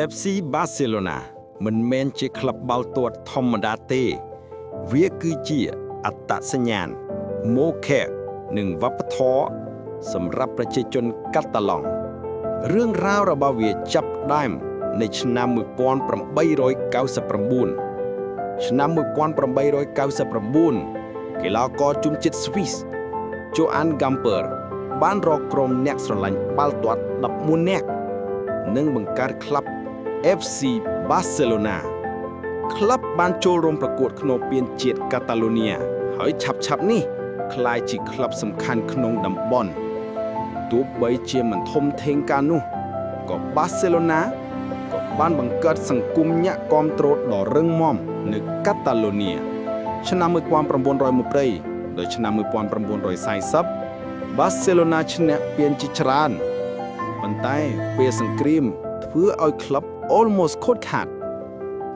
FC Barcelona មិនមែនជាក្លឹបបាល់ទាត់ធម្មតាទេវាគឺជាអត្តសញ្ញាណម៉ូខែនិងវប្បធម៌សម្រាប់ប្រជាជនកាតាឡុងរឿងរ៉ាវរបស់វាចាប់ផ្ដើមនៅឆ្នាំ1899ឆ្នាំ1899កីឡាករជុំជាតិស្វីស Johan Gamper បានរកក្រុមអ្នកស្រឡាញ់បាល់ទាត់14នាក់និងបង្កើតក្លឹប FC Barcelona ក្លឹបបានចូលរួមប្រកួតក្នុងពានជាតិកាតាឡូនីហើយឆាប់នេះក្លាយជាក្លឹបសំខាន់ក្នុងតំបន់ទោះបីជាមិនធំធេងកាលនោះក៏ Barcelona ក៏បានបង្កើតសង្គមអ្នកគាំទ្រដ៏រឹងមាំនៅកាតាឡូនីឆ្នាំ1920ដល់ឆ្នាំ1940 Barcelona ឈ្នះពានជាច្រើនប៉ុន្តែពេលសង្គ្រាមធ្វើឲ្យក្លឹប almost ខូចខាត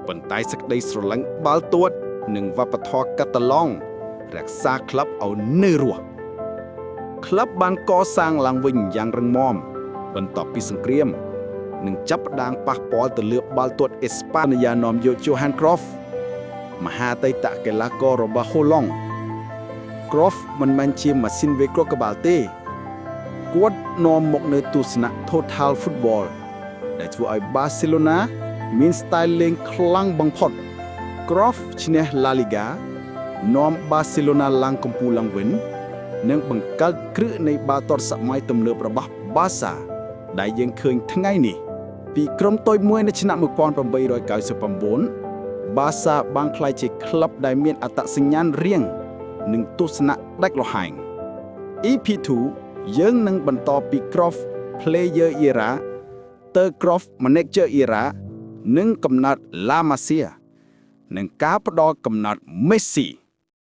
ប៉ុន្តែសេចក្តីស្រឡាញ់បាល់ទាត់និងវប្បធម៌កាតាឡុងរក្សាក្លឹបឲ្យនៅរស់ក្លឹបបានកសាងឡើងវិញយ៉ាងរឹងមាំបន្ទាប់ពីសង្គ្រាមនិងចាប់ផ្ដើមប៉ះពាល់ទៅលើបាល់ទាត់អេស្ប៉ាញ៉ានាំយក Johan Cruyff មហាអតីតកីឡាកររបស់ហូឡុង Cruyff មិនមែនជាម៉ាស៊ីនវាយគ្រាប់ក្បាលទេគាត់នាំមកនៅទស្សនៈ Total Football ដែលធ្វើឲ្យ Barcelona មាន style លេងខ្លាំងបំផុត Cruyff ឈ្នះ La Liga នាំ Barcelona ឡើងកំពូលឡើងវិញនិងបង្កើតគ្រឹះនៃបាល់ទាត់សម័យទំនើបរបស់ Barca ដែលយើងឃើញថ្ងៃនេះពីក្រុមតូចមួយនៅឆ្នាំ1899 Barca បានក្លាយជាក្លឹបដែលមានអត្តសញ្ញាណរៀងនិងទស្សនៈដាច់លហែង EP2 យើងនឹងបន្តពី Cruyff Player Era ទៅ Cruyff Manager Era និងកំណើត La Masia និងការផ្ដល់កំណើត Messi